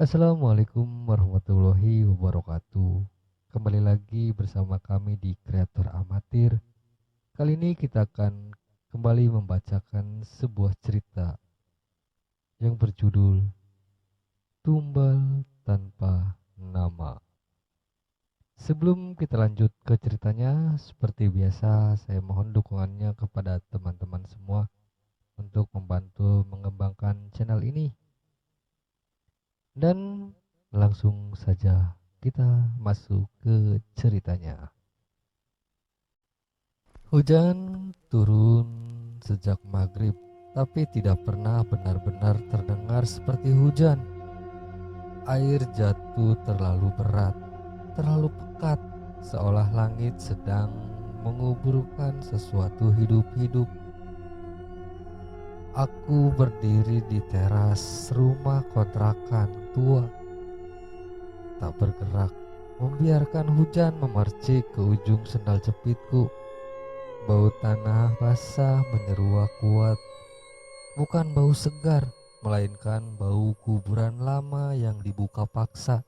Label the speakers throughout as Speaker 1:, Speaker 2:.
Speaker 1: Assalamualaikum warahmatullahi wabarakatuh. Kembali lagi bersama kami di Kreator Amatir. Kali ini kita akan kembali membacakan sebuah cerita yang berjudul Tumbal Tanpa Nama. Sebelum kita lanjut ke ceritanya, seperti biasa saya mohon dukungannya kepada teman-teman semua untuk membantu mengembangkan channel ini. Dan langsung saja kita masuk ke ceritanya. Hujan turun sejak maghrib, tapi tidak pernah benar-benar terdengar seperti hujan. Air jatuh terlalu berat, terlalu pekat, seolah langit sedang menguburkan sesuatu hidup-hidup. Aku berdiri di teras rumah kontrakan tua, tak bergerak, membiarkan hujan memercik ke ujung sendal jepitku. Bau tanah basah menyeruak kuat, bukan bau segar, melainkan bau kuburan lama yang dibuka paksa.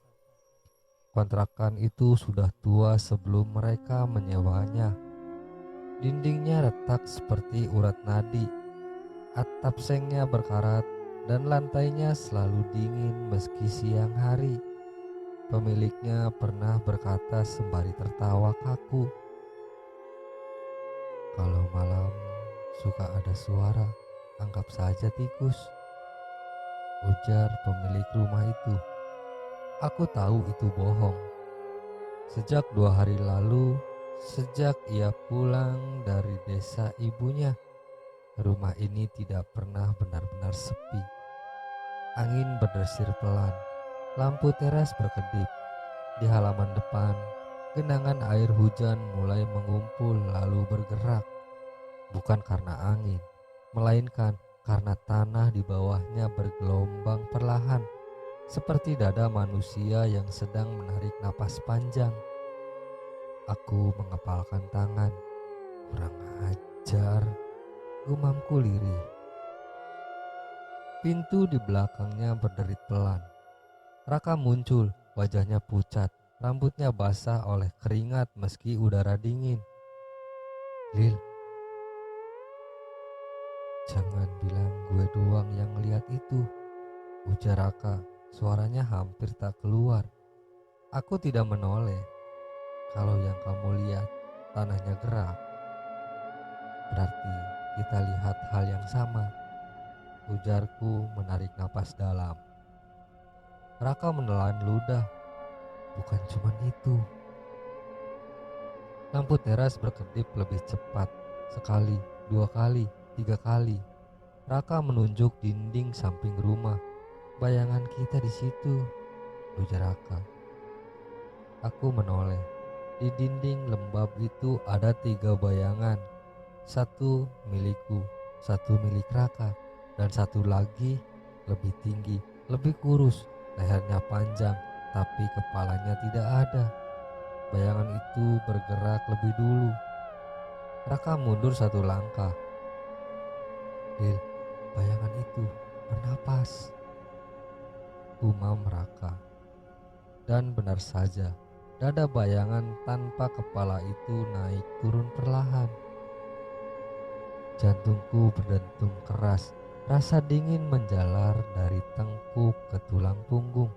Speaker 1: Kontrakan itu sudah tua sebelum mereka menyewanya. Dindingnya retak seperti urat nadi, atap sengnya berkarat, dan lantainya selalu dingin meski siang hari. Pemiliknya pernah berkata sembari tertawa kaku, "Kalau malam suka ada suara, anggap saja tikus," ujar pemilik rumah itu. Aku tahu itu bohong. Sejak 2 hari lalu, sejak ia pulang dari desa ibunya, rumah ini tidak pernah benar-benar sepi. Angin berdesir pelan, lampu teras berkedip. Di halaman depan, genangan air hujan mulai mengumpul lalu bergerak. Bukan karena angin, melainkan karena tanah di bawahnya bergelombang perlahan, seperti dada manusia yang sedang menarik napas panjang. Aku mengepalkan tangan. Kurang ajar, gumamku lirih. Pintu di belakangnya berderit pelan. Raka muncul, wajahnya pucat, rambutnya basah oleh keringat meski udara dingin. "Lil, jangan bilang gue doang yang lihat itu," ujar Raka. Suaranya hampir tak keluar. Aku tidak menoleh. "Kalau yang kamu lihat tanahnya gerak, berarti kita lihat hal yang sama," ujarku menarik napas dalam. Raka menelan ludah. "Bukan cuma itu." Lampu teras berkedip lebih cepat. Sekali, 2 kali, 3 kali. Raka menunjuk dinding samping rumah. "Bayangan kita di situ," ujar Raka. Aku menoleh. Di dinding lembab itu ada 3 bayangan. Satu milikku, satu milik Raka, dan satu lagi lebih tinggi, lebih kurus, lehernya panjang, tapi kepalanya tidak ada. Bayangan itu bergerak lebih dulu. Raka mundur 1 langkah. "Lil, bayangan itu bernapas," gumam Raka. Dan benar saja, dada bayangan tanpa kepala itu naik turun perlahan. Jantungku berdentum keras, rasa dingin menjalar dari tengkuk ke tulang punggung.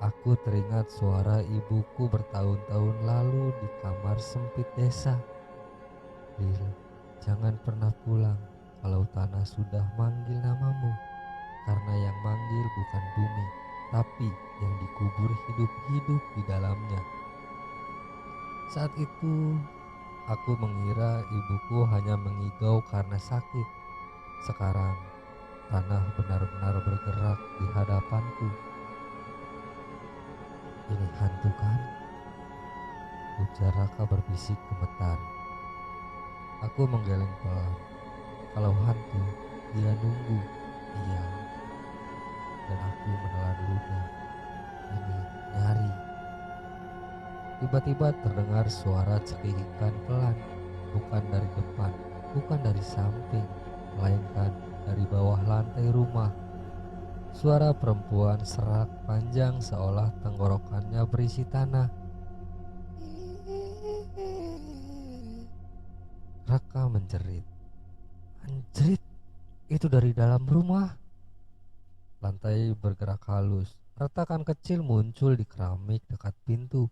Speaker 1: Aku teringat suara ibuku bertahun-tahun lalu di kamar sempit desa. "Lil, jangan pernah pulang kalau tanah sudah manggil namamu, karena yang manggil bukan bumi, tapi yang dikubur hidup-hidup di dalamnya." Saat itu aku mengira ibuku hanya mengigau karena sakit. Sekarang tanah benar-benar bergerak di hadapanku. "Ini hantu kan?" ujar Raka berbisik gemetar. Aku menggeleng pelan. Kalau hantu, dia nunggu. Iya. Dan aku menelan ludah. Ini nyari. Tiba-tiba terdengar suara cekikikan pelan. Bukan dari depan, bukan dari samping, melainkan dari bawah lantai rumah. Suara perempuan serak panjang seolah tenggorokannya berisi tanah. Raka menjerit. Anjrit, itu dari dalam rumah. Lantai bergerak halus. Retakan kecil muncul di keramik dekat pintu.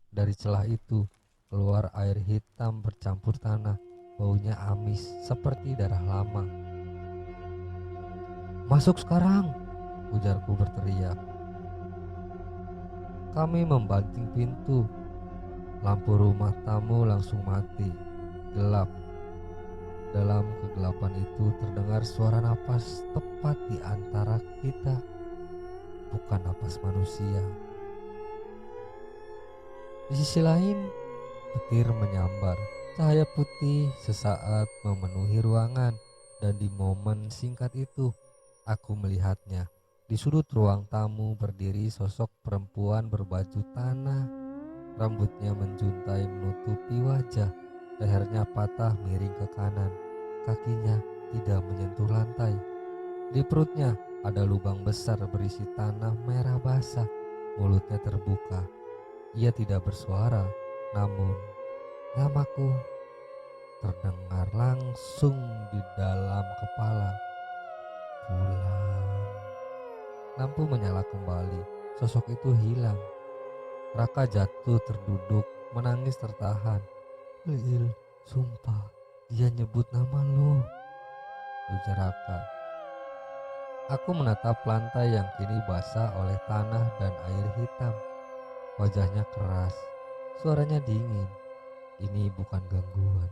Speaker 1: Dari celah itu keluar air hitam bercampur tanah. Baunya amis seperti darah lama. Masuk sekarang, ujarku berteriak. Kami membanting pintu. Lampu rumah tamu langsung mati. Gelap. Dalam kegelapan itu terdengar suara napas tepat di antara kita. Bukan napas manusia. Di sisi lain, petir menyambar. Cahaya putih sesaat memenuhi ruangan. Dan di momen singkat itu, aku melihatnya. Di sudut ruang tamu berdiri sosok perempuan berbaju tanah. Rambutnya menjuntai menutupi wajah. Lehernya patah miring ke kanan. Kakinya tidak menyentuh lantai. Di perutnya ada lubang besar berisi tanah merah basah. Mulutnya terbuka. Ia tidak bersuara, namun namaku terdengar langsung di dalam kepala. Pulang. Lampu menyala kembali. Sosok itu hilang. Raka jatuh terduduk, menangis tertahan. Lil, sumpah, dia nyebut nama lo, ujar Raka. Aku menatap lantai yang kini basah oleh tanah dan air hitam. Wajahnya keras, suaranya dingin. Ini bukan gangguan.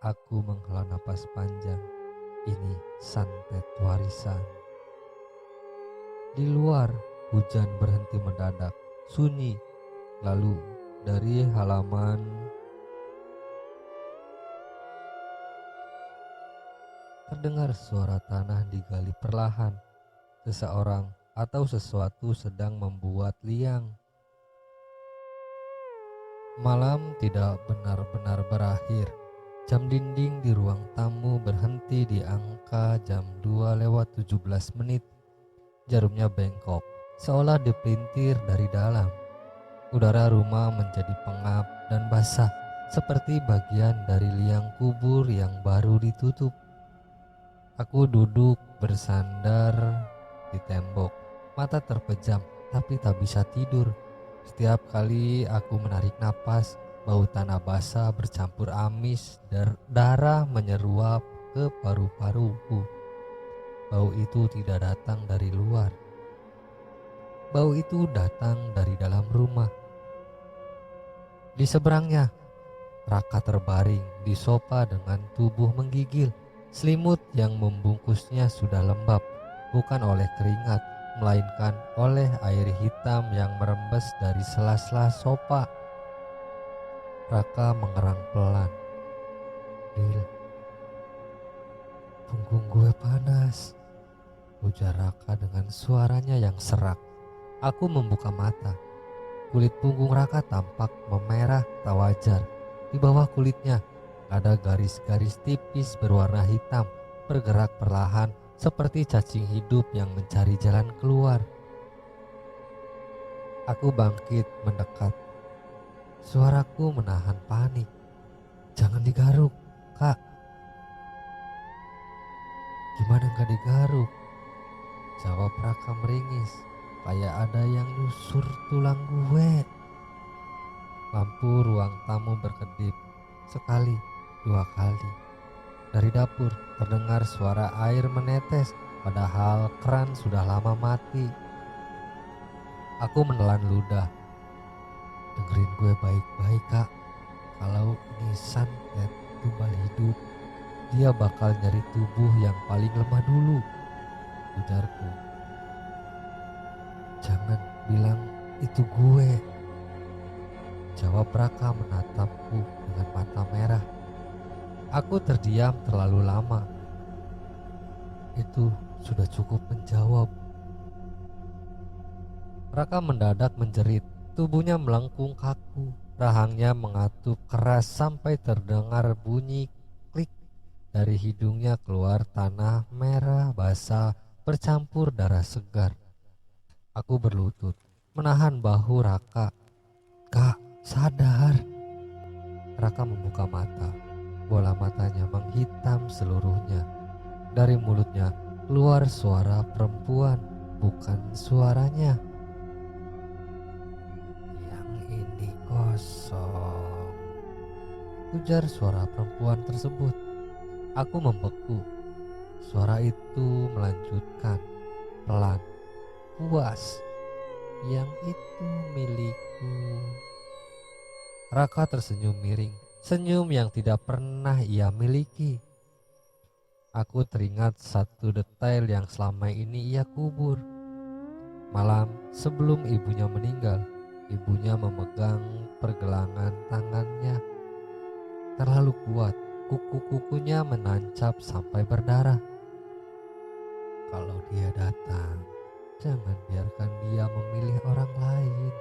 Speaker 1: Aku menghela napas panjang. Ini santet warisan. Di luar, hujan berhenti mendadak, sunyi. Lalu dari halaman terdengar suara tanah digali perlahan. Seseorang atau sesuatu sedang membuat liang. Malam tidak benar-benar berakhir. Jam dinding di ruang tamu berhenti di angka jam 2:17. Jarumnya bengkok, seolah dipelintir dari dalam. Udara rumah menjadi pengap dan basah, seperti bagian dari liang kubur yang baru ditutup. Aku duduk bersandar di tembok, mata terpejam tapi tak bisa tidur. Setiap kali aku menarik napas, bau tanah basah bercampur amis dan darah menyeruap ke paru-paruku. Bau itu tidak datang dari luar. Bau itu datang dari dalam rumah. Di seberangnya, Raka terbaring di sofa dengan tubuh menggigil. Selimut yang membungkusnya sudah lembab, bukan oleh keringat, melainkan oleh air hitam yang merembes dari sela-sela sofa. Raka mengerang pelan. Lil, punggung gue panas, ujar Raka dengan suaranya yang serak. Aku membuka mata. Kulit punggung Raka tampak memerah tak wajar. Di bawah kulitnya ada garis-garis tipis berwarna hitam bergerak perlahan seperti cacing hidup yang mencari jalan keluar. Aku bangkit mendekat. Suaraku menahan panik. Jangan digaruk, Kak. Gimana gak digaruk? Jawab Raka meringis. Kayak ada yang nyusur tulang gue. Lampu ruang tamu berkedip. Sekali, dua kali. Dari dapur terdengar suara air menetes, padahal keran sudah lama mati. Aku menelan ludah. Dengerin gue baik-baik, Kak. Kalau ini santet tumbal hidup, dia bakal nyari tubuh yang paling lemah dulu, ujarku. Jangan bilang itu gue, jawab Raka menatapku dengan mata merah. Aku terdiam terlalu lama. Itu sudah cukup menjawab. Raka mendadak menjerit. Tubuhnya melengkung kaku. Rahangnya mengatup keras sampai terdengar bunyi klik. Dari hidungnya keluar tanah merah basah bercampur darah segar. Aku berlutut, menahan bahu Raka. "Kak, sadar." Raka membuka mata. Bola matanya menghitam seluruhnya. Dari mulutnya keluar suara perempuan, bukan suaranya. "Yang ini kosong," ujar suara perempuan tersebut. Aku membeku. Suara itu melanjutkan, pelan, puas. "Yang itu milikku." Raka tersenyum miring, senyum yang tidak pernah ia miliki. Aku teringat satu detail yang selama ini ia kubur. Malam sebelum ibunya meninggal, ibunya memegang pergelangan tangannya. Terlalu kuat, kuku-kukunya menancap sampai berdarah. "Kalau dia datang, jangan biarkan dia memilih orang lain."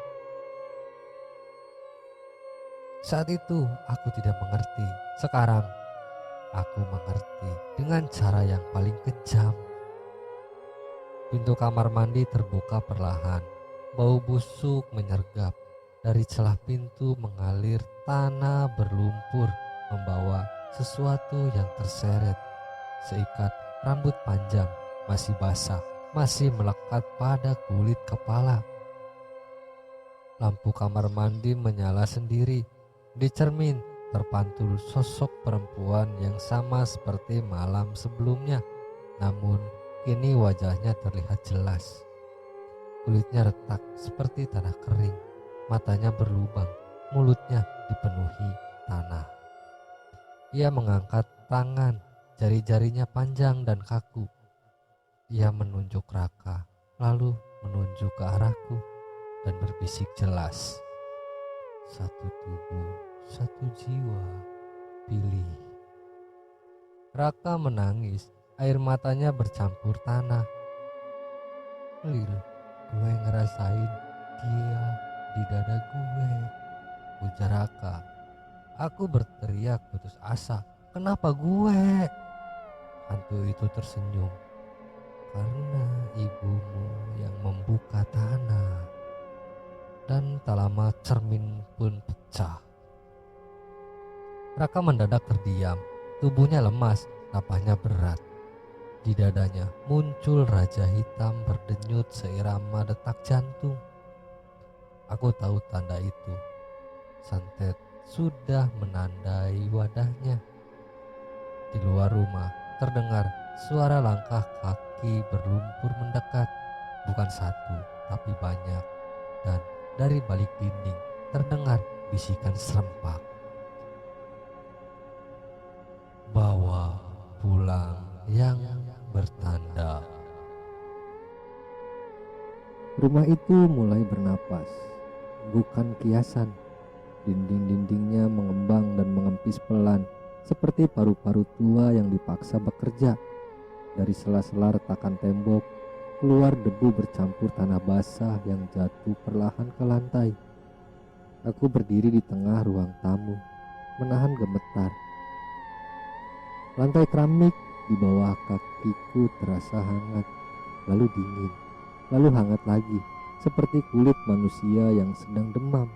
Speaker 1: Saat itu aku tidak mengerti. Sekarang aku mengerti dengan cara yang paling kejam. Pintu kamar mandi terbuka perlahan. Bau busuk menyergap. Dari celah pintu mengalir tanah berlumpur, membawa sesuatu yang terseret. Seikat rambut panjang masih basah, masih melekat pada kulit kepala. Lampu kamar mandi menyala sendiri. Di cermin terpantul sosok perempuan yang sama seperti malam sebelumnya, namun kini wajahnya terlihat jelas. Kulitnya retak seperti tanah kering, matanya berlubang, mulutnya dipenuhi tanah. Ia mengangkat tangan, jari-jarinya panjang dan kaku. Ia menunjuk Raka, lalu menunjuk ke arahku dan berbisik jelas, "Satu tubuh, satu jiwa, pilih." Raka menangis, air matanya bercampur tanah. "Lil, gue ngerasain dia di dada gue," ujar Raka. Aku berteriak putus asa, "Kenapa gue?" Hantu itu tersenyum. "Karena ibumu yang membuka tanah." Dan tak lama cermin pun pecah. Raka mendadak terdiam, tubuhnya lemas, napasnya berat. Di dadanya muncul raja hitam berdenyut seirama detak jantung. Aku tahu tanda itu. Santet sudah menandai wadahnya. Di luar rumah terdengar suara langkah kaki berlumpur mendekat. Bukan satu, tapi banyak. Dan dari balik dinding terdengar bisikan serempak, "Bawa pulang yang bertanda." Rumah itu mulai bernapas, bukan kiasan. Dinding-dindingnya mengembang dan mengempis pelan, seperti paru-paru tua yang dipaksa bekerja. Dari sela-sela retakan tembok keluar debu bercampur tanah basah yang jatuh perlahan ke lantai. Aku berdiri di tengah ruang tamu, menahan gemetar. Lantai keramik di bawah kakiku terasa hangat, lalu dingin, lalu hangat lagi, seperti kulit manusia yang sedang demam.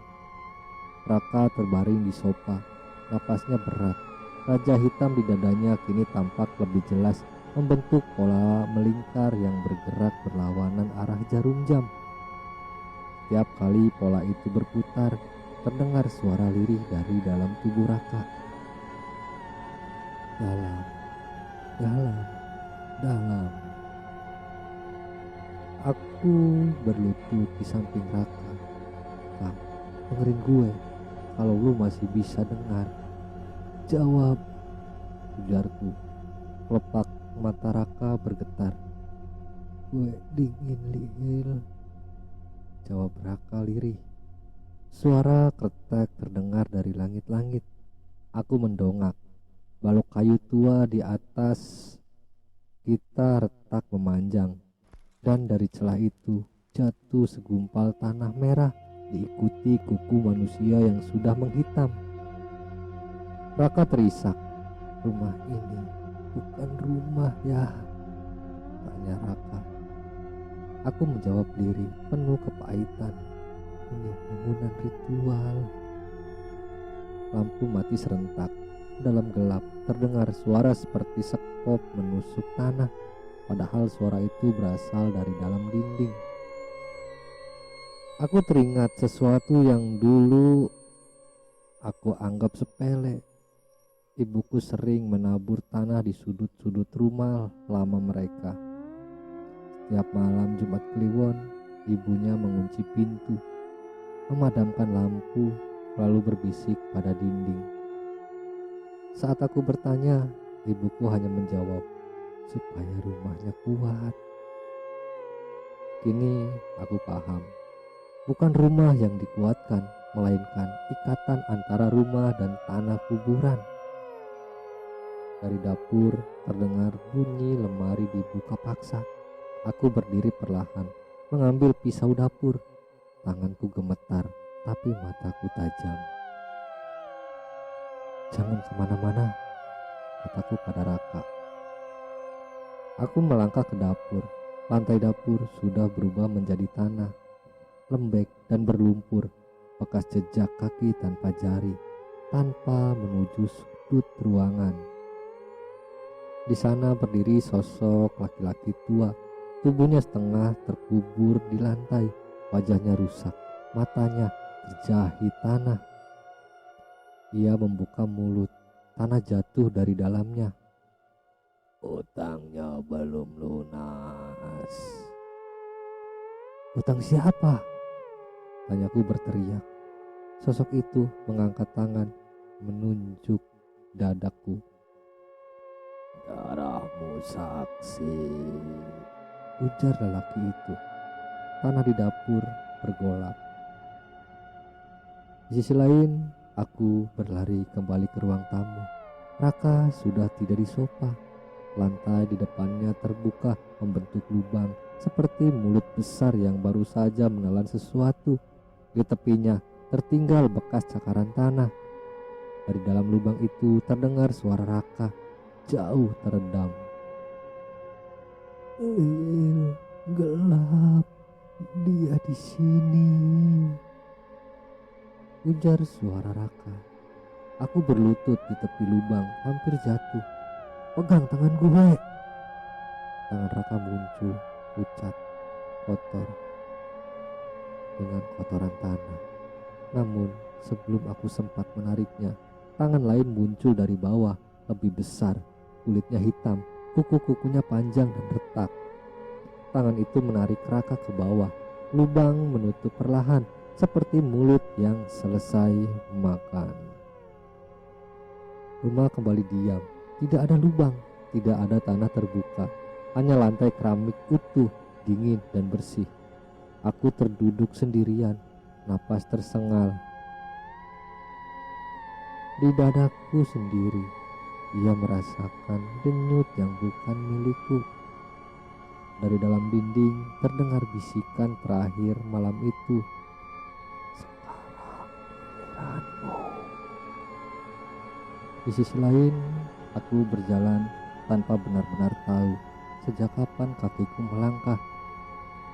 Speaker 1: Raka terbaring di sofa, napasnya berat. Raja hitam di dadanya kini tampak lebih jelas, membentuk pola melingkar yang bergerak berlawanan arah jarum jam. Setiap kali pola itu berputar, terdengar suara lirih dari dalam tubuh Raka. "Dalam, dalam, dalam." Aku berlutut di samping Raka. "Kak, dengerin gue. Kalau lu masih bisa dengar, jawab," ujarku. Kelopak mata Raka bergetar. "Gue dingin, Lil," jawab Raka lirih. Suara kretek terdengar dari langit-langit. Aku mendongak. Balok kayu tua di atas kita retak memanjang, dan dari celah itu jatuh segumpal tanah merah, diikuti kuku manusia yang sudah menghitam. Raka terisak, "Rumah ini bukan rumah ya." tanya Raka. Aku menjawab lirih penuh kepahitan. Ini bangunan ritual. Lampu mati serentak. Dalam gelap terdengar suara seperti sekop menusuk tanah, padahal suara itu berasal dari dalam dinding. Aku teringat sesuatu yang dulu aku anggap sepele. Ibuku sering menabur tanah di sudut-sudut rumah lama mereka. Setiap malam Jumat Kliwon, ibunya mengunci pintu, memadamkan lampu, lalu berbisik pada dinding. Saat aku bertanya, ibuku hanya menjawab, supaya rumahnya kuat. Kini aku paham, bukan rumah yang dikuatkan, melainkan ikatan antara rumah dan tanah kuburan. Dari dapur terdengar bunyi lemari dibuka paksa. Aku berdiri perlahan, mengambil pisau dapur. Tanganku gemetar, tapi mataku tajam. Jangan kemana-mana, kataku pada Raka. Aku melangkah ke dapur. Lantai dapur sudah berubah menjadi tanah, lembek dan berlumpur, bekas jejak kaki tanpa jari, tanpa menuju sudut ruangan. Di sana berdiri sosok laki-laki tua, tubuhnya setengah terkubur di lantai, wajahnya rusak, matanya terjahit tanah. Ia membuka mulut, tanah jatuh dari dalamnya. Utangnya belum lunas. Utang siapa? Tanyaku berteriak. Sosok itu mengangkat tangan, menunjuk dadaku. Darahmu saksi, ujar lelaki itu. Tanah di dapur bergolak. Di sisi lain, aku berlari kembali ke ruang tamu. Raka sudah tidak di sofa. Lantai di depannya terbuka membentuk lubang seperti mulut besar yang baru saja menelan sesuatu. Di tepinya tertinggal bekas cakaran tanah. Dari dalam lubang itu terdengar suara Raka jauh teredam. Gelap, dia di sini, ujar suara Raka. Aku berlutut di tepi lubang, hampir jatuh. Pegang tangan gue. Tangan Raka muncul, pucat, kotor, dengan kotoran tanah. Namun sebelum aku sempat menariknya, tangan lain muncul dari bawah, lebih besar. Kulitnya hitam, kuku-kukunya panjang dan retak. Tangan itu menarik Raka ke bawah. Lubang menutup perlahan, seperti mulut yang selesai makan. Rumah kembali diam. Tidak ada lubang, tidak ada tanah terbuka. Hanya lantai keramik utuh, dingin dan bersih. Aku terduduk sendirian, napas tersengal. Di dadaku sendiri, ia merasakan denyut yang bukan milikku. Dari dalam dinding terdengar bisikan terakhir malam itu. Sekarang giliranmu. Di sisi lain, aku berjalan tanpa benar-benar tahu sejak kapan kakiku melangkah.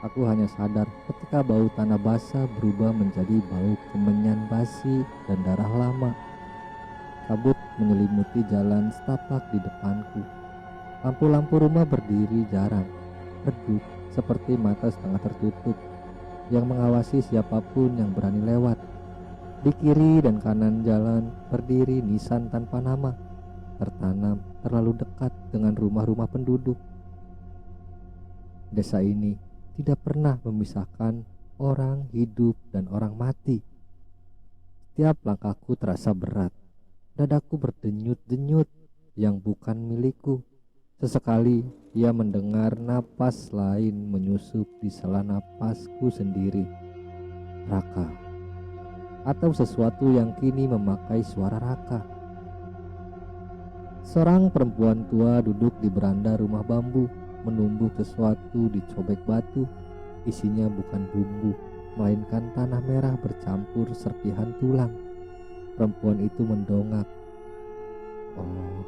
Speaker 1: Aku hanya sadar ketika bau tanah basah berubah menjadi bau kemenyan basi dan darah lama. Kabut menyelimuti jalan setapak di depanku. Lampu-lampu rumah berdiri jarang, redup seperti mata setengah tertutup yang mengawasi siapapun yang berani lewat. Di kiri dan kanan jalan berdiri nisan tanpa nama, tertanam terlalu dekat dengan rumah-rumah penduduk. Desa ini tidak pernah memisahkan orang hidup dan orang mati. Setiap langkahku terasa berat. Dadaku berdenyut-denyut yang bukan milikku. Sesekali ia mendengar napas lain menyusup di sela napasku sendiri. Raka, atau sesuatu yang kini memakai suara Raka. Seorang perempuan tua duduk di beranda rumah bambu, menumbuk sesuatu di cobek batu. Isinya bukan bumbu, melainkan tanah merah bercampur serpihan tulang. Perempuan itu mendongak. Oh,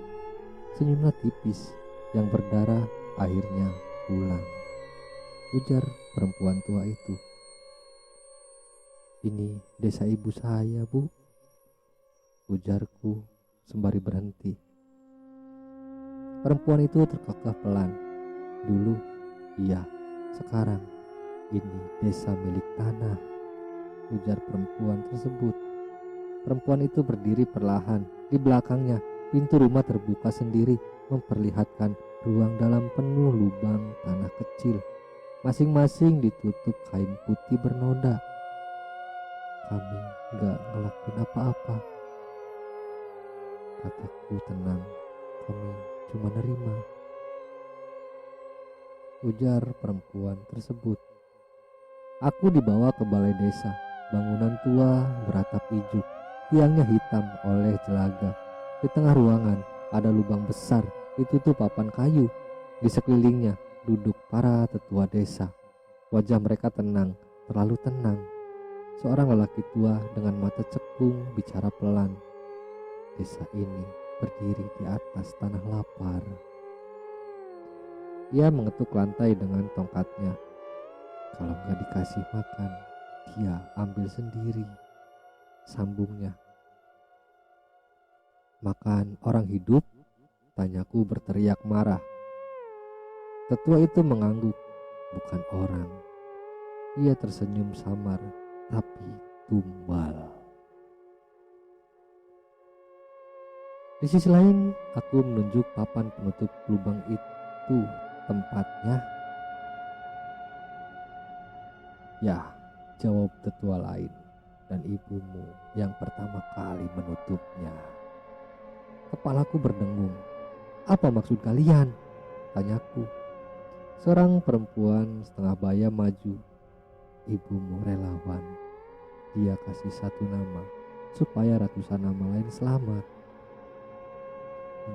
Speaker 1: senyumnya tipis yang berdarah akhirnya pulang, ujar perempuan tua itu. Ini desa ibu saya, Bu, ujarku sembari berhenti. Perempuan itu terkekeh pelan. Dulu, iya, sekarang ini desa milik tanah, ujar perempuan tersebut. Perempuan itu berdiri perlahan. Di belakangnya, pintu rumah terbuka sendiri, memperlihatkan ruang dalam penuh lubang tanah kecil. Masing-masing ditutup kain putih bernoda. Kami gak ngelakuin apa-apa, kataku tenang. Kami cuma nerima, ujar perempuan tersebut. Aku dibawa ke balai desa. Bangunan tua beratap ijuk, tiangnya hitam oleh jelaga. Di tengah ruangan ada lubang besar ditutup papan kayu. Di sekelilingnya duduk para tetua desa. Wajah mereka tenang, terlalu tenang. Seorang lelaki tua dengan mata cekung bicara pelan. Desa ini berdiri di atas tanah lapar. Ia mengetuk lantai dengan tongkatnya. Kalau nggak dikasih makan, dia ambil sendiri, sambungnya. Makan orang hidup? Tanyaku berteriak marah. Tetua itu mengangguk. Bukan orang. Ia tersenyum samar, tapi tumbal. Di sisi lain, aku menunjuk papan penutup lubang itu. Tempatnya? Ya, jawab tetua lain. Dan ibumu yang pertama kali menutupnya. Kepalaku berdengung. Apa maksud kalian? Tanyaku. Seorang perempuan setengah baya maju. Ibumu relawan. Dia kasih satu nama supaya ratusan nama lain selamat.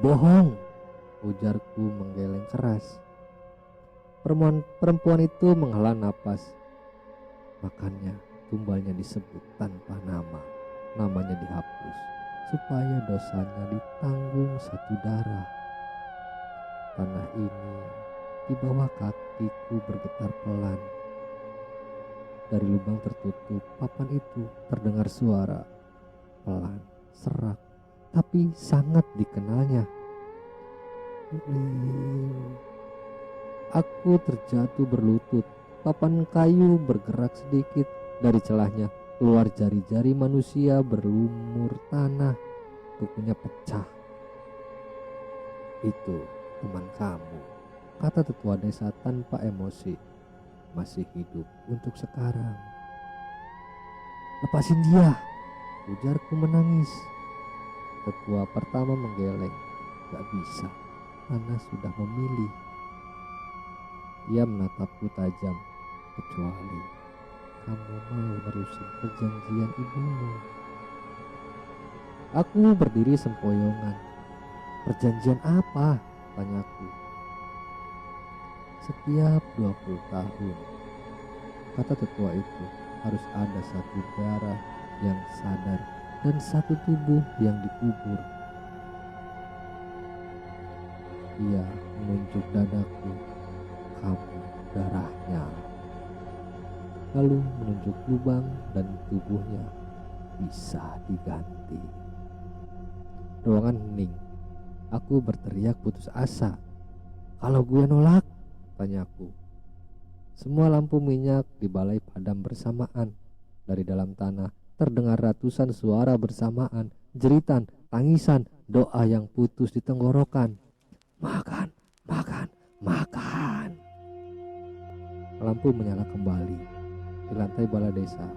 Speaker 1: Bohong, ujarku menggeleng keras. Perempuan itu menghela napas. Makanya tumbalnya disebut tanpa nama. Namanya dihapus supaya dosanya ditanggung satu darah. Tanah ini di bawah kakiku bergetar pelan. Dari lubang tertutup papan itu terdengar suara pelan, serak, tapi sangat dikenalnya. Aku terjatuh berlutut. Papan kayu bergerak sedikit. Dari celahnya keluar jari-jari manusia berlumur tanah. Kukunya pecah. Itu teman kamu, kata tetua desa tanpa emosi. Masih hidup untuk sekarang. Lepasin dia, ujarku menangis. Tetua pertama menggeleng. Gak bisa, Ana sudah memilih. Ia menatapku tajam. Kecuali kamu mau nerusin perjanjian ibumu. Aku berdiri sempoyongan. Perjanjian apa? Tanyaku. Setiap 20 tahun, kata tetua itu, harus ada satu darah yang sadar dan satu tubuh yang dikubur. Ia menunjuk dadaku. Kamu darahnya. Lalu menunjuk lubang dan tubuhnya bisa diganti. Ruangan hening. Aku berteriak putus asa. Kalau gue nolak? Tanyaku. Semua lampu minyak di balai padam bersamaan. Dari dalam tanah terdengar ratusan suara bersamaan. Jeritan, tangisan, doa yang putus di tenggorokan. Makan, makan, makan. Lampu menyala kembali. Di lantai balai desa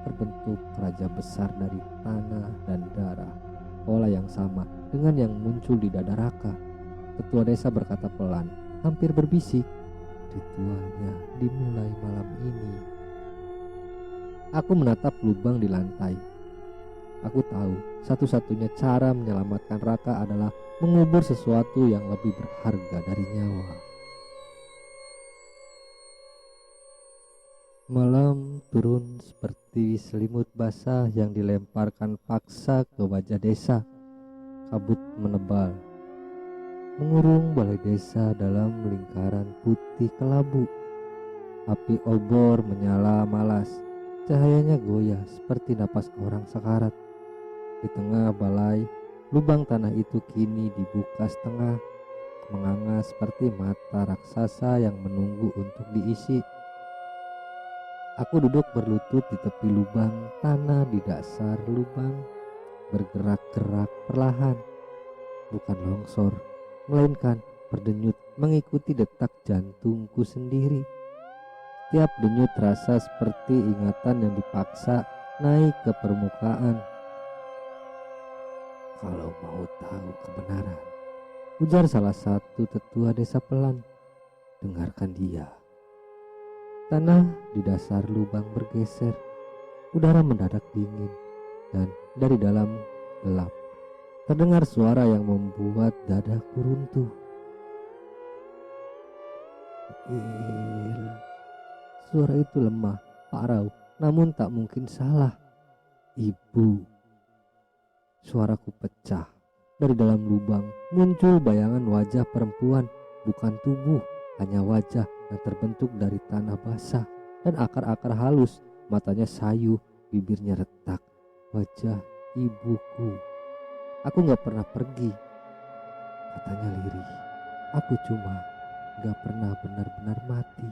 Speaker 1: terbentuk raja besar dari tanah dan darah. Pola yang sama dengan yang muncul di dada Raka. Ketua desa berkata pelan, hampir berbisik. Ritualnya dimulai malam ini. Aku menatap lubang di lantai. Aku tahu satu-satunya cara menyelamatkan Raka adalah mengubur sesuatu yang lebih berharga dari nyawa. Malam turun seperti selimut basah yang dilemparkan paksa ke wajah desa. Kabut menebal. mengurung balai desa dalam lingkaran putih kelabu. Api obor menyala malas, cahayanya goyah seperti napas orang sekarat. Di tengah balai, lubang tanah itu kini dibuka setengah, menganga seperti mata raksasa yang menunggu untuk diisi. Aku duduk berlutut di tepi lubang, tanah di dasar lubang bergerak-gerak perlahan, bukan longsor, melainkan berdenyut mengikuti detak jantungku sendiri. Tiap denyut terasa seperti ingatan yang dipaksa naik ke permukaan. Kalau mau tahu kebenaran, ujar salah satu tetua desa pelan, dengarkan dia. Tanah di dasar lubang bergeser, udara mendadak dingin, dan dari dalam gelap terdengar suara yang membuat dadaku runtuh. Suara itu lemah, parau, namun tak mungkin salah. Ibu. Suaraku pecah. Dari dalam lubang muncul bayangan wajah perempuan, bukan tubuh, hanya wajah yang terbentuk dari tanah basah dan akar-akar halus. Matanya sayu, bibirnya retak. Wajah ibuku. Aku gak pernah pergi, katanya lirih. Aku cuma gak pernah benar-benar mati.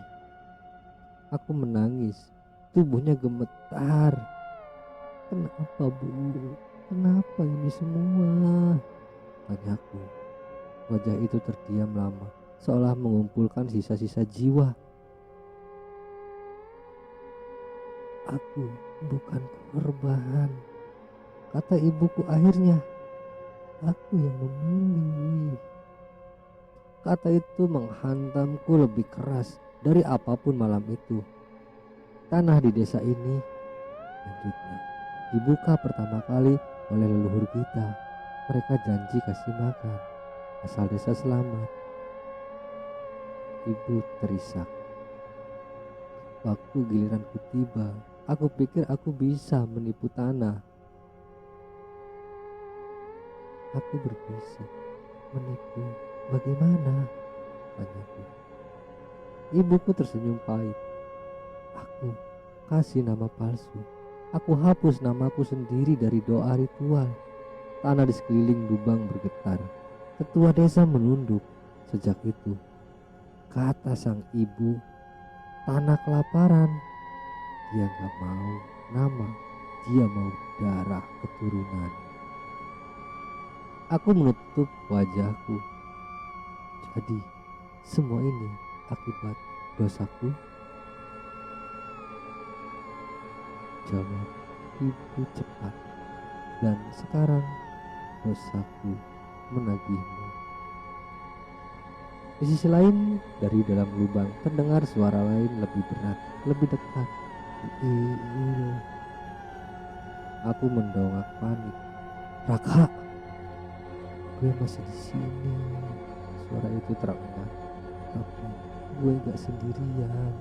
Speaker 1: Aku menangis, tubuhnya gemetar. Kenapa, Bu? Kenapa ini semua? Tanyaku. Wajah itu terdiam lama, seolah mengumpulkan sisa-sisa jiwa. Aku bukan korban, kata ibuku akhirnya. Aku yang memilih. Kata itu menghantamku lebih keras dari apapun malam itu. Tanah di desa ini, lanjutnya, dibuka pertama kali oleh leluhur kita. Mereka janji kasih makan, asal desa selamat. Ibu terisak. Waktu giliranku tiba, aku pikir aku bisa menipu tanah. Aku berbisik, menipu bagaimana? Tanyaku. Ibuku tersenyum pahit. Aku kasih nama palsu. Aku hapus namaku sendiri dari doa ritual. Tanah di sekeliling lubang bergetar. Ketua desa menunduk. Sejak itu, kata sang ibu, tanah kelaparan. Dia gak mau nama, dia mau darah keturunan. Aku menutup wajahku. Jadi, semua ini akibat dosaku? Jawab ibu cepat. Dan sekarang dosaku menagihmu. Di sisi lain, dari dalam lubang terdengar suara lain lebih berat, lebih dekat. Aku mendongak panik. Raka, gue masih di sini. Suara itu terengah, tapi gue gak sendirian.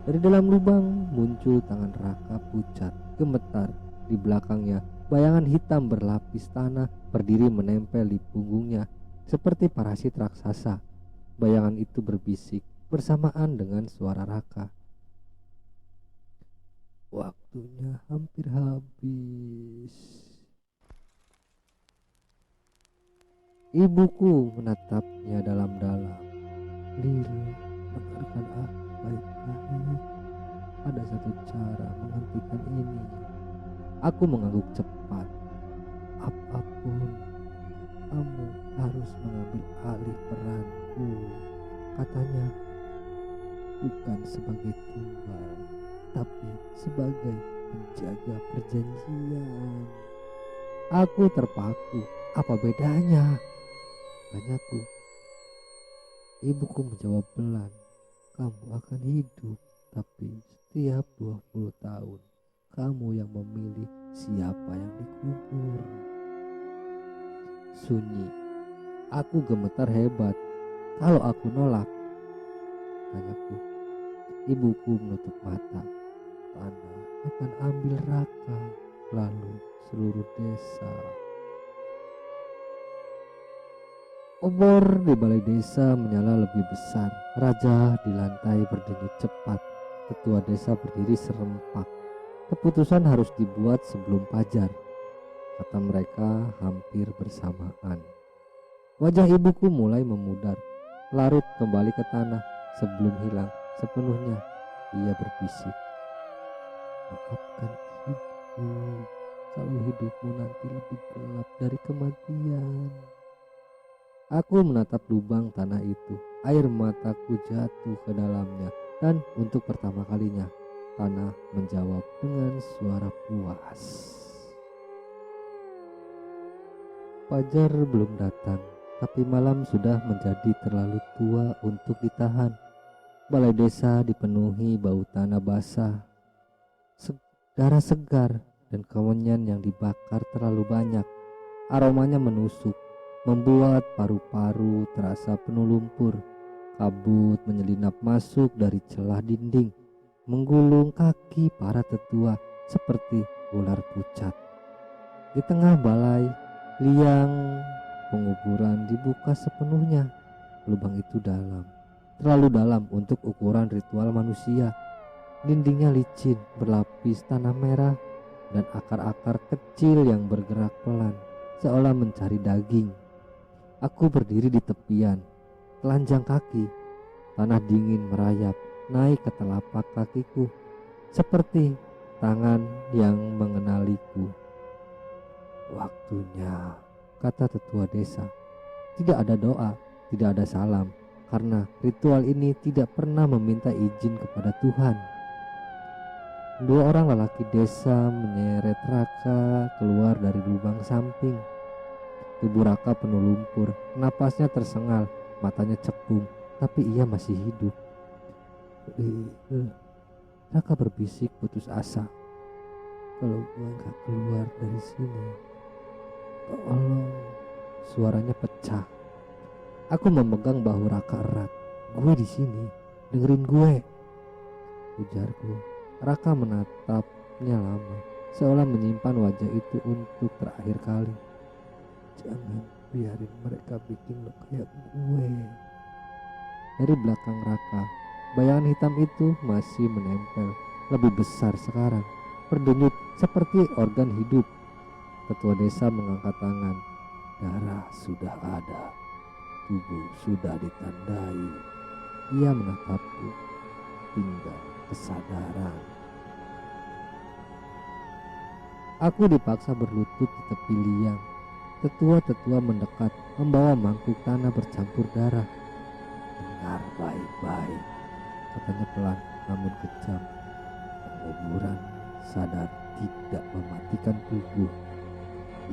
Speaker 1: Dari dalam lubang muncul tangan Raka pucat, gemetar. Di belakangnya bayangan hitam berlapis tanah berdiri menempel di punggungnya seperti parasit raksasa. Bayangan itu berbisik bersamaan dengan suara Raka. Waktunya hampir habis. Ibuku menatapnya dalam-dalam. Lil, dengarkan aku baik-baik. Ada satu cara menghentikan ini. Aku mengangguk cepat. Apapun, kamu harus mengambil alih peranku, katanya. Bukan sebagai tumbal, tapi sebagai penjaga perjanjian. Aku terpaku. Apa bedanya? Tanyaku. Ibuku menjawab pelan. Kamu akan hidup, tapi setiap 20 tahun kamu yang memilih siapa yang dikubur. Sunyi. Aku gemetar hebat. Kalau aku nolak, tanyaku. Ibuku menutup mata. Tanah akan ambil Raka, lalu seluruh desa. Obor di balai desa menyala lebih besar. Raja di lantai berdenyut cepat. Ketua desa berdiri serempak. Keputusan harus dibuat sebelum fajar, kata mereka hampir bersamaan. Wajah ibuku mulai memudar, larut kembali ke tanah sebelum hilang sepenuhnya. Ia berbisik, maafkan ibu, kalau hidupmu nanti lebih gelap dari kematian. Aku menatap lubang tanah itu, air mataku jatuh ke dalamnya, dan untuk pertama kalinya tanah menjawab dengan suara puas. Fajar belum datang, tapi malam sudah menjadi terlalu tua untuk ditahan. Balai desa dipenuhi bau tanah basah, darah segar, dan kemenyan yang dibakar terlalu banyak. Aromanya menusuk, membuat paru-paru terasa penuh lumpur. Kabut menyelinap masuk dari celah dinding, menggulung kaki para tetua seperti ular pucat. Di tengah balai, liang penguburan dibuka sepenuhnya. Lubang itu dalam, terlalu dalam untuk ukuran ritual manusia. Dindingnya licin, berlapis tanah merah, dan akar-akar kecil yang bergerak pelan, seolah mencari daging. Aku berdiri di tepian, telanjang kaki. Tanah dingin merayap naik ke telapak kakiku, seperti tangan yang mengenaliku. Waktunya, kata tetua desa. Tidak ada doa, tidak ada salam, karena ritual ini tidak pernah meminta izin kepada Tuhan. Dua orang lelaki desa menyeret Raka keluar dari lubang samping. Tubuh Raka penuh lumpur, napasnya tersengal, matanya cekung, tapi ia masih hidup. Raka berbisik putus asa. Kalau gue gak keluar dari sini, tolong. Suaranya pecah. Aku memegang bahu Raka erat. Gue di sini, dengerin gue, ujarku. Raka menatapnya lama, seolah menyimpan wajah itu untuk terakhir kali. Jangan biarin mereka bikin lo kayak gue. Dari belakang Raka, bayangan hitam itu masih menempel, lebih besar sekarang, berdenyut seperti organ hidup. Ketua desa mengangkat tangan. Darah sudah ada, tubuh sudah ditandai. Ia menatapku, tinggal kesadaran. Aku dipaksa berlutut di tepi liang. Tetua-tetua mendekat, membawa mangkuk tanah bercampur darah. Dengar baik-baik, katanya pelan namun kejam. Penguburan sadar tidak mematikan tubuh.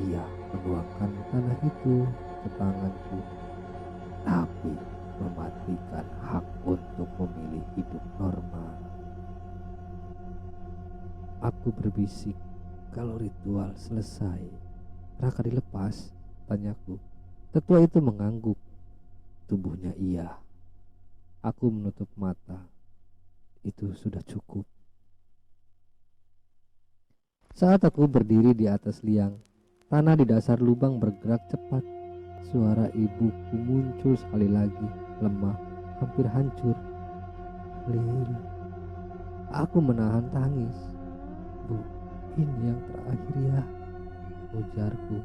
Speaker 1: Ia menuangkan tanah itu ke tanganku, tapi mematikan hak untuk memilih hidup normal. Aku berbisik, kalau ritual selesai, Raka dilepas, tanyaku. Tetua itu mengangguk. Tubuhnya iya. Aku menutup mata. Itu sudah cukup. Saat aku berdiri di atas liang, tanah di dasar lubang bergerak cepat. Suara ibuku muncul sekali lagi, lemah, hampir hancur. Lil. Aku menahan tangis. Bu, ini yang terakhir ya, ujarku.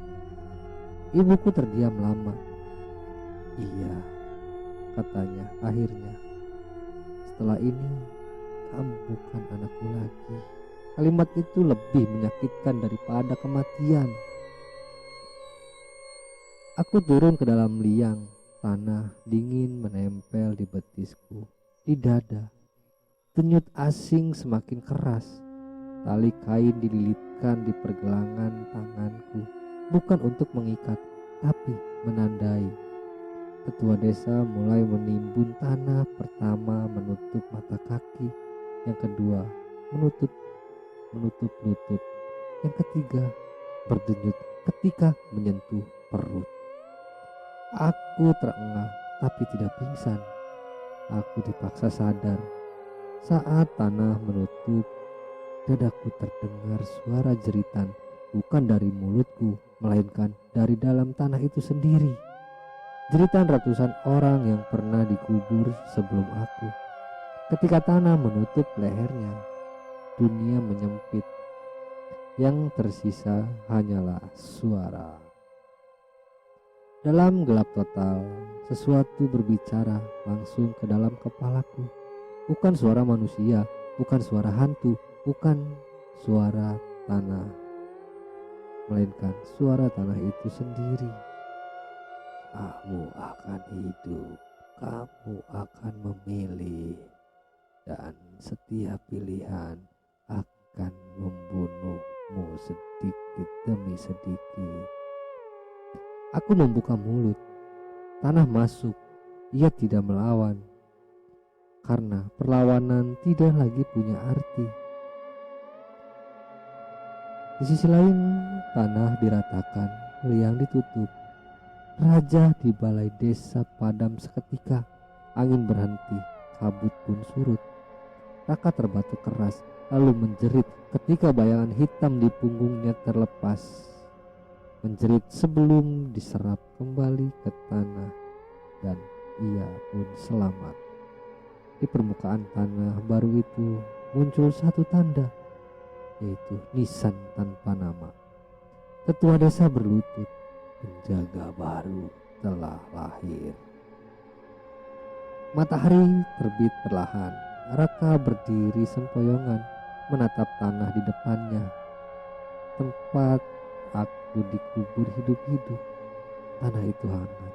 Speaker 1: Ibuku terdiam lama. Iya, katanya akhirnya. Setelah ini, kamu bukan anakku lagi. Kalimat itu lebih menyakitkan daripada kematian. Aku turun ke dalam liang. Tanah dingin menempel di betisku, di dada. Denyut asing semakin keras. Tali kain dililitkan di pergelangan tanganku, bukan untuk mengikat, tapi menandai. Ketua desa mulai menimbun tanah. Pertama menutup mata kaki, yang kedua menutup lutut, yang ketiga berdenyut ketika menyentuh perut. Aku terengah tapi tidak pingsan. Aku dipaksa sadar. Saat tanah menutup, dadaku terdengar suara jeritan, bukan dari mulutku, melainkan dari dalam tanah itu sendiri.
Speaker 2: Jeritan ratusan orang yang pernah dikubur sebelum aku. Ketika tanah menutup lehernya, dunia menyempit. Yang tersisa hanyalah suara. Dalam gelap total, sesuatu berbicara langsung ke dalam kepalaku. Bukan suara manusia, bukan suara hantu, bukan suara tanah, melainkan suara tanah itu sendiri. Kamu akan hidup, kamu akan memilih, dan setiap pilihan akan membunuhmu sedikit demi sedikit. Aku membuka mulut, tanah masuk, ia tidak melawan, karena perlawanan tidak lagi punya arti. Di sisi lain, tanah diratakan, liang ditutup. Raja di balai desa padam seketika, angin berhenti, kabut pun surut. Raka terbatuk keras, lalu menjerit ketika bayangan hitam di punggungnya terlepas. Menjerit sebelum diserap kembali ke tanah, dan ia pun selamat. Di permukaan tanah baru itu muncul satu tanda, yaitu nisan tanpa nama. Ketua desa berlutut, penjaga baru telah lahir. Matahari terbit perlahan. Raka berdiri sempoyongan menatap tanah di depannya. Tempat aku dikubur hidup-hidup. Tanah itu hangat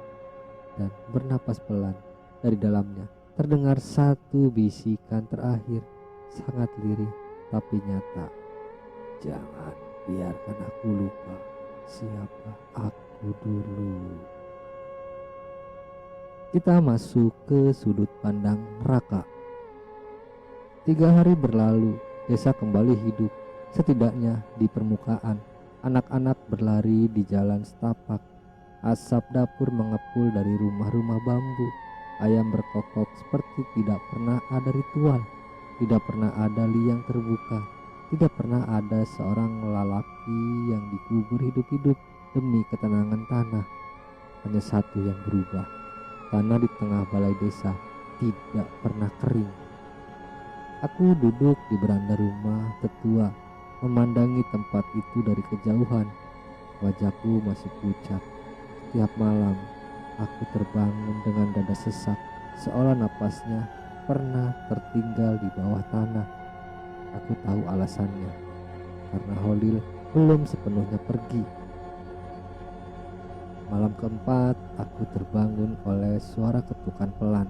Speaker 2: dan bernapas pelan. Dari dalamnya terdengar satu bisikan terakhir, sangat lirih tapi nyata. Jangan biarkan aku lupa siapa aku dulu. Kita masuk ke sudut pandang Raka. 3 hari berlalu, desa kembali hidup. Setidaknya di permukaan, anak-anak berlari di jalan setapak. Asap dapur mengepul dari rumah-rumah bambu. Ayam berkokok seperti tidak pernah ada ritual. Tidak pernah ada liang terbuka. Tidak pernah ada seorang lelaki yang dikubur hidup-hidup demi ketenangan tanah. Hanya satu yang berubah. Tanah di tengah balai desa tidak pernah kering. Aku duduk di beranda rumah tetua, memandangi tempat itu dari kejauhan. Wajahku masih pucat. Setiap malam aku terbangun dengan dada sesak, seolah napasnya pernah tertinggal di bawah tanah. Aku tahu alasannya, karena Holil belum sepenuhnya pergi. Malam keempat, aku terbangun oleh suara ketukan pelan.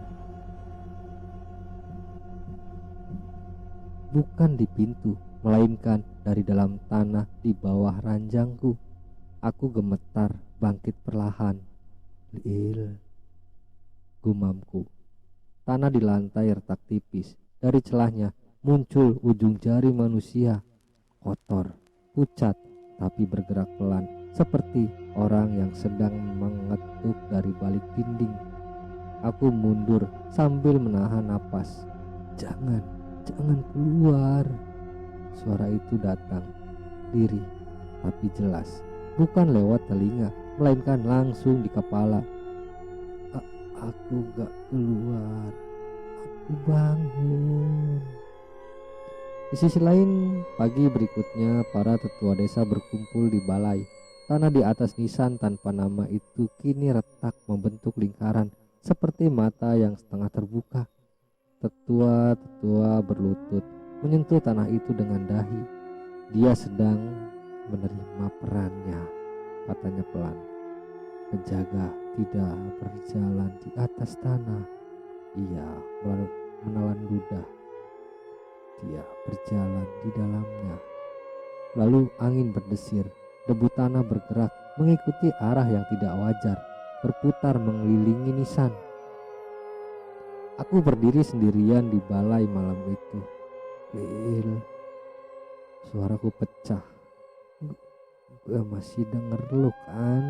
Speaker 2: Bukan di pintu, melainkan dari dalam tanah di bawah ranjangku. Aku gemetar, bangkit perlahan. Lil, gumamku. Tanah di lantai retak tipis. Dari celahnya muncul ujung jari manusia, kotor, pucat, tapi bergerak pelan, seperti orang yang sedang mengetuk dari balik dinding. Aku mundur sambil menahan napas. Jangan keluar. Suara itu datang, lirih tapi jelas, bukan lewat telinga, melainkan langsung di kepala. Aku gak keluar, aku bangun. Di sisi lain, pagi berikutnya para tetua desa berkumpul di balai. Tanah di atas nisan tanpa nama itu kini retak membentuk lingkaran seperti mata yang setengah terbuka. Tetua berlutut menyentuh tanah itu dengan dahi. Dia sedang menerima perannya, katanya pelan. Penjaga tidak berjalan di atas tanah, ia menelan ludah. Dia berjalan di dalamnya. Lalu angin berdesir, debu tanah bergerak mengikuti arah yang tidak wajar, berputar mengelilingi nisan. Aku berdiri sendirian di balai malam itu. Lil, suaraku pecah. Gue masih denger lu kan?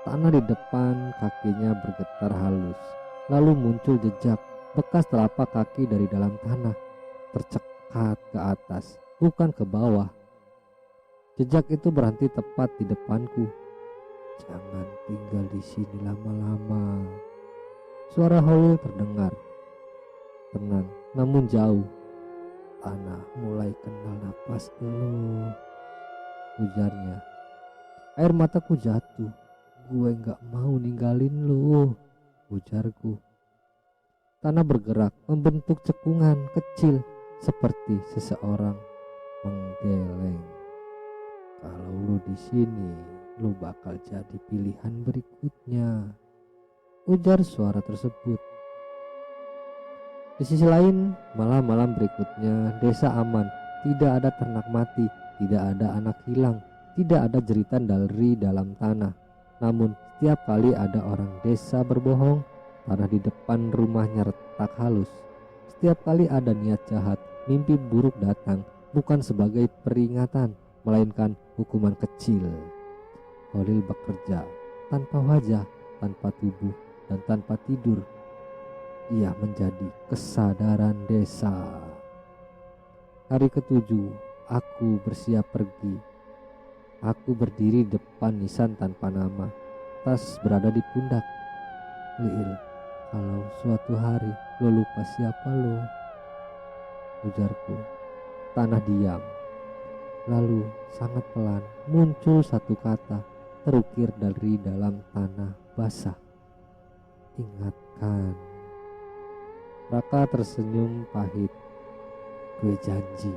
Speaker 2: Tanah di depan kakinya bergetar halus. Lalu muncul jejak, bekas telapak kaki dari dalam tanah, tercekat ke atas, bukan ke bawah. Jejak itu berhenti tepat di depanku. Jangan tinggal di sini lama-lama. Suara Holil terdengar, tenang namun jauh. Tanah mulai kenal napas elu, ujarnya. Air mataku jatuh. Gue gak mau ninggalin lu, ujarku. Tanah bergerak membentuk cekungan kecil seperti seseorang menggeleng. Kalau lu di sini, lu bakal jadi pilihan berikutnya, ujar suara tersebut. Di sisi lain, malam-malam berikutnya desa aman. Tidak ada ternak mati, tidak ada anak hilang, tidak ada jeritan dari dalam tanah. Namun setiap kali ada orang desa berbohong, tanah di depan rumahnya retak halus. Setiap kali ada niat jahat, mimpi buruk datang, bukan sebagai peringatan, melainkan hukuman kecil. Holil bekerja tanpa wajah, tanpa tubuh, dan tanpa tidur. Ia menjadi kesadaran desa. Hari ketujuh, aku bersiap pergi. Aku berdiri depan nisan tanpa nama, tas berada di pundak. Lil, kalau suatu hari lo lupa siapa lo, ujarku. Tanah diam. Lalu sangat pelan muncul satu kata terukir dari dalam tanah basah. Ingatkan. Raka tersenyum pahit. Gue janji.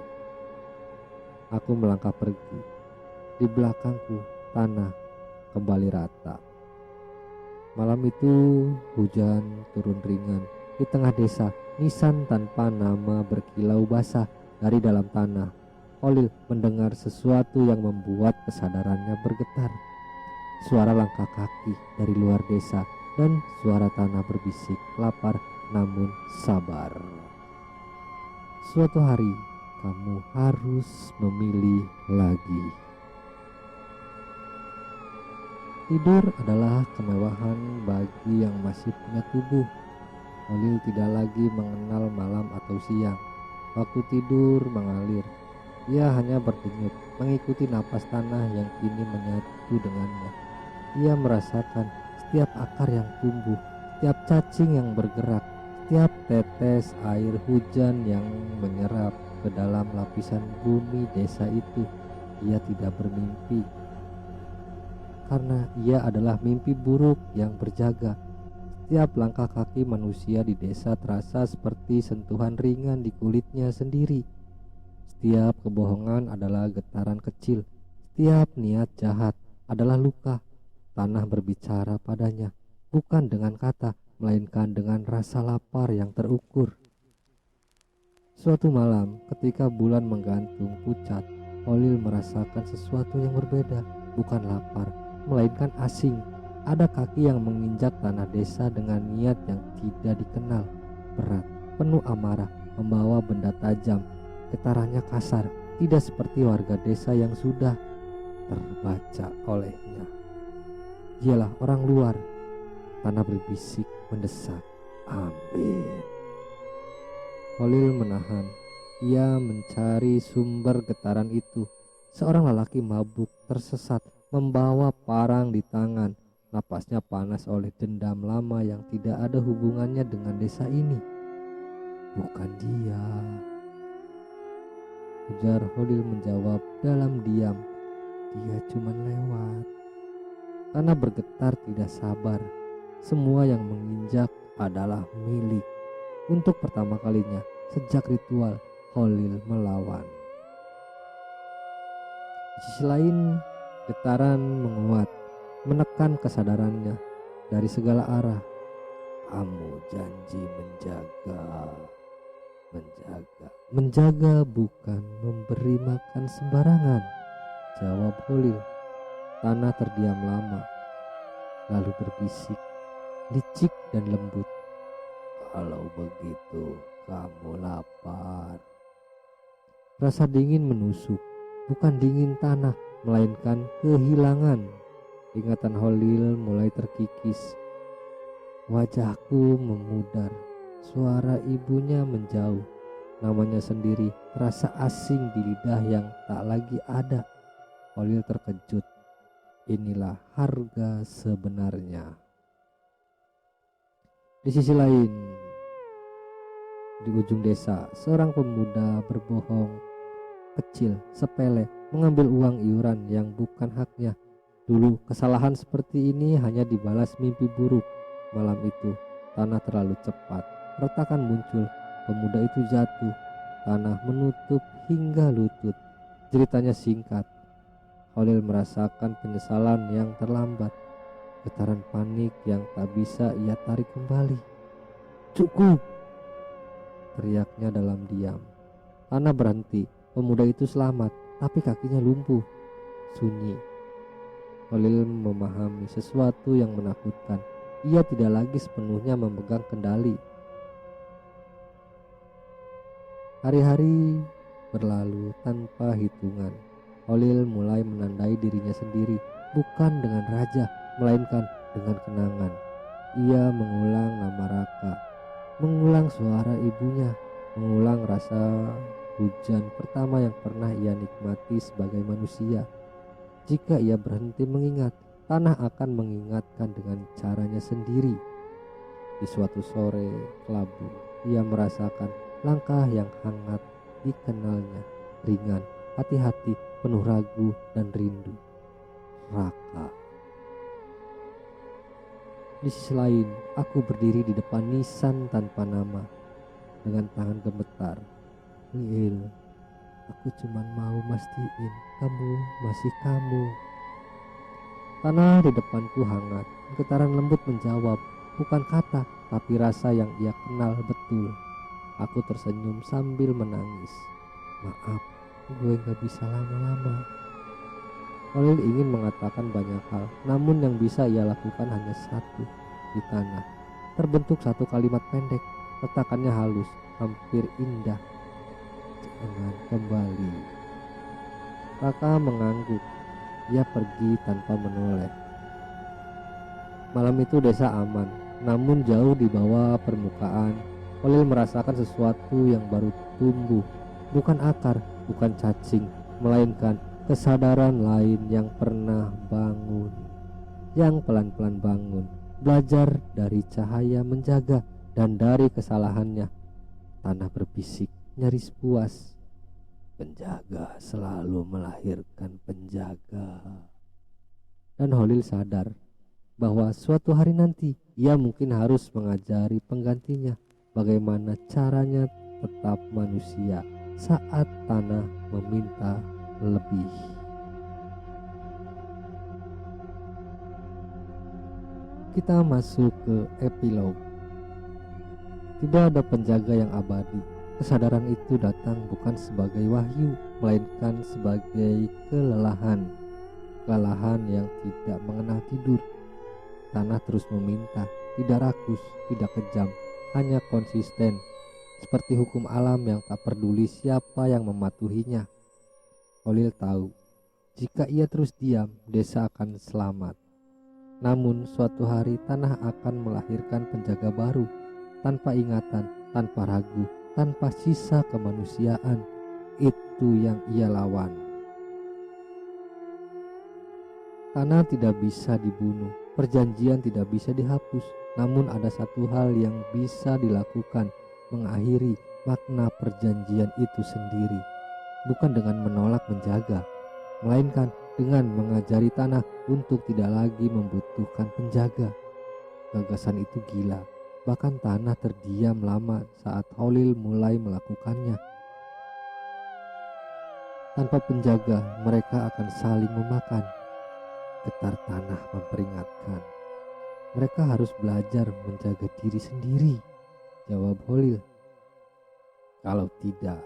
Speaker 2: Aku melangkah pergi. Di belakangku tanah kembali rata. Malam itu hujan turun ringan. Di tengah desa, nisan tanpa nama berkilau basah dari dalam tanah. Holil mendengar sesuatu yang membuat kesadarannya bergetar. Suara langkah kaki dari luar desa dan suara tanah berbisik, lapar namun sabar. Suatu hari kamu harus memilih lagi. Tidur adalah kemewahan bagi yang masih punya tubuh. Holil tidak lagi mengenal malam atau siang. Waktu tidur mengalir. Ia hanya berdenyut, mengikuti napas tanah yang kini menyatu dengannya. Ia merasakan setiap akar yang tumbuh, setiap cacing yang bergerak, setiap tetes air hujan yang menyerap ke dalam lapisan bumi desa itu. Ia tidak bermimpi, karena ia adalah mimpi buruk yang berjaga. Setiap langkah kaki manusia di desa terasa seperti sentuhan ringan di kulitnya sendiri. Setiap kebohongan adalah getaran kecil. Setiap niat jahat adalah luka. Tanah berbicara padanya, bukan dengan kata, melainkan dengan rasa lapar yang terukur. Suatu malam, ketika bulan menggantung pucat, Holil merasakan sesuatu yang berbeda. Bukan lapar, melainkan asing. Ada kaki yang menginjak tanah desa dengan niat yang tidak dikenal. Berat, penuh amarah, membawa benda tajam. Getarannya kasar, tidak seperti warga desa yang sudah terbaca olehnya. Dialah orang luar. Tanah berbisik mendesak, ambil. Holil menahan. Ia mencari sumber getaran itu. Seorang lelaki mabuk tersesat membawa parang di tangan. Napasnya panas oleh dendam lama yang tidak ada hubungannya dengan desa ini. Bukan dia, ujar Holil menjawab dalam diam. Dia cuma lewat. Tanah bergetar tidak sabar. Semua yang menginjak adalah milik. Untuk pertama kalinya sejak ritual, Holil melawan. Di sisi lain, getaran menguat, menekan kesadarannya dari segala arah. Kamu janji menjaga bukan memberi makan sembarangan, jawab Holil. Tanah terdiam lama, lalu berbisik, licik dan lembut. Kalau begitu kamu lapar. Rasa dingin menusuk, bukan dingin tanah, melainkan kehilangan. Ingatan Holil mulai terkikis. Wajahku memudar, suara ibunya menjauh. Namanya sendiri terasa asing di lidah yang tak lagi ada. Holil terkejut. Inilah harga sebenarnya. Di sisi lain, di ujung desa, seorang pemuda berbohong kecil, sepele, mengambil uang iuran yang bukan haknya. Dulu kesalahan seperti ini hanya dibalas mimpi buruk. Malam itu tanah terlalu cepat, retakan muncul, pemuda itu jatuh, tanah menutup hingga lutut. Ceritanya singkat, Holil merasakan penyesalan yang terlambat, getaran panik yang tak bisa ia tarik kembali. Cukup, teriaknya dalam diam. Tanah berhenti, pemuda itu selamat, tapi kakinya lumpuh, sunyi. Holil memahami sesuatu yang menakutkan. Ia tidak lagi sepenuhnya memegang kendali. Hari-hari berlalu tanpa hitungan. Holil mulai menandai dirinya sendiri, bukan dengan raja, melainkan dengan kenangan. Ia mengulang nama Raka, mengulang suara ibunya, mengulang rasa hujan pertama yang pernah ia nikmati sebagai manusia. Jika ia berhenti mengingat, tanah akan mengingatkan dengan caranya sendiri. Di suatu sore kelabu, ia merasakan langkah yang hangat dikenalnya, ringan, hati-hati, penuh ragu dan rindu. Raka. Di sisi lain, aku berdiri di depan nisan tanpa nama, dengan tangan gemetar. Lil, aku cuma mau mastiin kamu masih kamu. Tanah di depanku hangat, getaran lembut menjawab, bukan kata, tapi rasa yang ia kenal betul. Aku tersenyum sambil menangis. Maaf, gue gak bisa lama-lama. Holil ingin mengatakan banyak hal, namun yang bisa ia lakukan hanya satu. Di tanah terbentuk satu kalimat pendek, letakannya halus, hampir indah. Jangan kembali. Raka mengangguk. Ia pergi tanpa menoleh. Malam itu desa aman, namun jauh di bawah permukaan. Holil merasakan sesuatu yang baru tumbuh, bukan akar, bukan cacing, melainkan kesadaran lain yang pernah bangun, yang pelan-pelan bangun, belajar dari cahaya menjaga dan dari kesalahannya. Tanah berbisik, nyaris puas. Penjaga selalu melahirkan penjaga. Dan Holil sadar bahwa suatu hari nanti ia mungkin harus mengajari penggantinya bagaimana caranya tetap manusia saat tanah meminta lebih. Kita masuk ke epilog. Tidak ada penjaga yang abadi. Kesadaran itu datang bukan sebagai wahyu, melainkan sebagai kelelahan. Kelelahan yang tidak mengenal tidur. Tanah terus meminta, tidak rakus, tidak kejam, hanya konsisten. Seperti hukum alam yang tak peduli siapa yang mematuhinya. Holil tahu, jika ia terus diam, desa akan selamat. Namun suatu hari tanah akan melahirkan penjaga baru, tanpa ingatan, tanpa ragu, tanpa sisa kemanusiaan. Itu yang ia lawan. Tanah tidak bisa dibunuh, perjanjian tidak bisa dihapus. Namun ada satu hal yang bisa dilakukan, mengakhiri makna perjanjian itu sendiri. Bukan dengan menolak menjaga, melainkan dengan mengajari tanah untuk tidak lagi membutuhkan penjaga. Gagasan itu gila, bahkan tanah terdiam lama saat Holil mulai melakukannya. Tanpa penjaga, mereka akan saling memakan. Getar tanah memperingatkan. Mereka harus belajar menjaga diri sendiri, jawab Holil. Kalau tidak,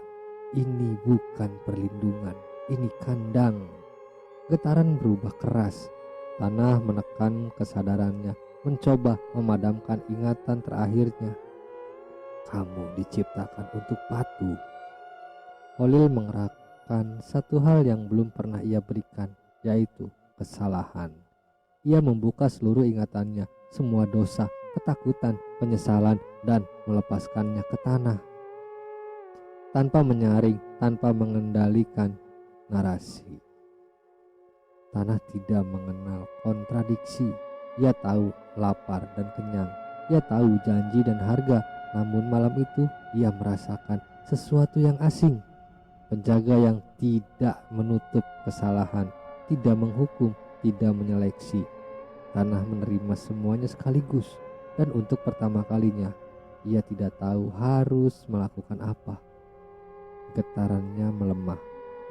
Speaker 2: ini bukan perlindungan, ini kandang. Getaran berubah keras. Tanah menekan kesadarannya, mencoba memadamkan ingatan terakhirnya. Kamu diciptakan untuk patuh. Holil mengerahkan satu hal yang belum pernah ia berikan, yaitu kesalahan. Ia membuka seluruh ingatannya, semua dosa, ketakutan, penyesalan, dan melepaskannya ke tanah. Tanpa menyaring, tanpa mengendalikan narasi. Tanah tidak mengenal kontradiksi. Ia tahu lapar dan kenyang. Ia tahu janji dan harga. Namun malam itu ia merasakan sesuatu yang asing. Penjaga yang tidak menutup kesalahan, tidak menghukum, tidak menyeleksi. Tanah menerima semuanya sekaligus. Dan untuk pertama kalinya ia tidak tahu harus melakukan apa. Getarannya melemah,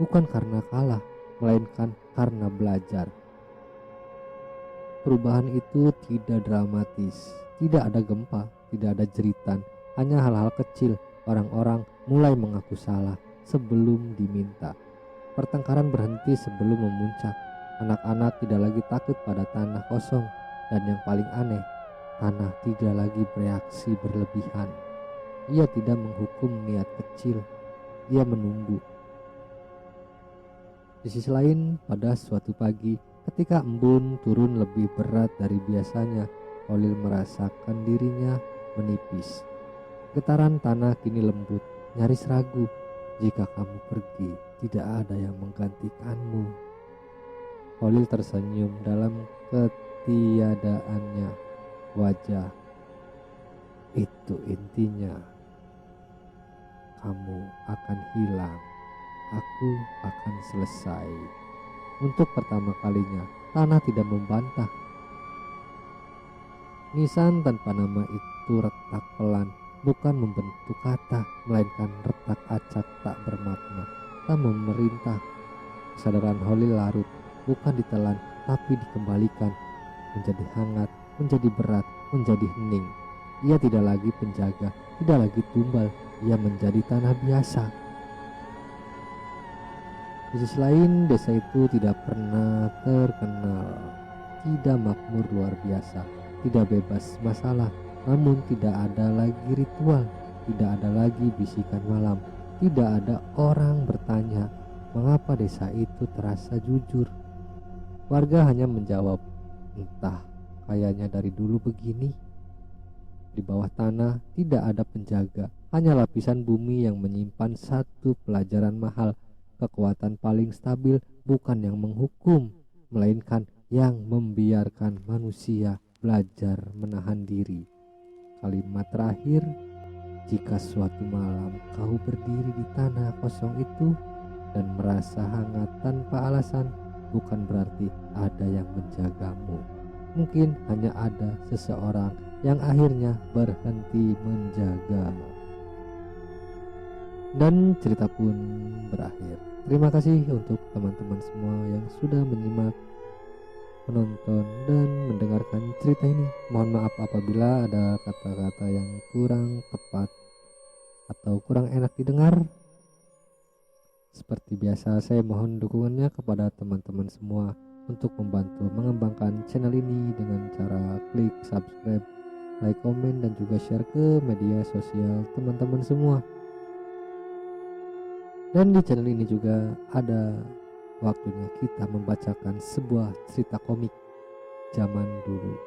Speaker 2: bukan karena kalah, melainkan karena belajar. Perubahan itu tidak dramatis, tidak ada gempa, tidak ada jeritan, hanya hal-hal kecil. Orang-orang mulai mengaku salah sebelum diminta. Pertengkaran berhenti sebelum memuncak. Anak-anak tidak lagi takut pada tanah kosong, dan yang paling aneh, tanah tidak lagi bereaksi berlebihan. Ia tidak menghukum niat kecil, ia menunggu. Di sisi lain, pada suatu pagi, ketika embun turun lebih berat dari biasanya, Holil merasakan dirinya menipis. Getaran tanah kini lembut, nyaris ragu. Jika kamu pergi, tidak ada yang menggantikanmu. Holil tersenyum dalam ketiadaannya. Wajah, itu intinya. Kamu akan hilang, aku akan selesai. Untuk pertama kalinya, tanah tidak membantah. Nisan tanpa nama itu retak pelan, bukan membentuk kata, melainkan retak acak tak bermakna, tak memerintah. Kesadaran Holil larut, bukan ditelan, tapi dikembalikan, menjadi hangat, menjadi berat, menjadi hening. Ia tidak lagi penjaga, tidak lagi tumbal, ia menjadi tanah biasa. Di sisi lain, desa itu tidak pernah terkenal, tidak makmur luar biasa, tidak bebas masalah, namun tidak ada lagi ritual, tidak ada lagi bisikan malam, tidak ada orang bertanya mengapa desa itu terasa jujur. Warga hanya menjawab, entah, kayaknya dari dulu begini. Di bawah tanah tidak ada penjaga, hanya lapisan bumi yang menyimpan satu pelajaran mahal. Kekuatan paling stabil bukan yang menghukum, melainkan yang membiarkan manusia belajar menahan diri. Kalimat terakhir, jika suatu malam kau berdiri di tanah kosong itu dan merasa hangat tanpa alasan, bukan berarti ada yang menjagamu. Mungkin hanya ada seseorang yang akhirnya berhenti menjaga. Dan cerita pun berakhir. Terima kasih untuk teman-teman semua yang sudah menyimak, menonton, dan mendengarkan cerita ini. Mohon maaf apabila ada kata-kata yang kurang tepat atau kurang enak didengar. Seperti biasa, saya mohon dukungannya kepada teman-teman semua untuk membantu mengembangkan channel ini dengan cara klik subscribe, like, komen, dan juga share ke media sosial teman-teman semua. Dan di channel ini juga ada waktunya kita membacakan sebuah cerita komik zaman dulu.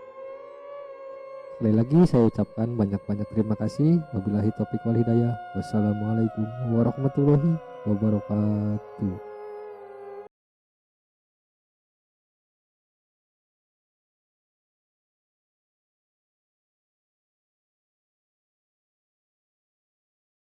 Speaker 2: Sekali lagi saya ucapkan banyak-banyak terima kasih. Wabillahi taufiq wal hidayah. Wassalamualaikum warahmatullahi wabarakatuh.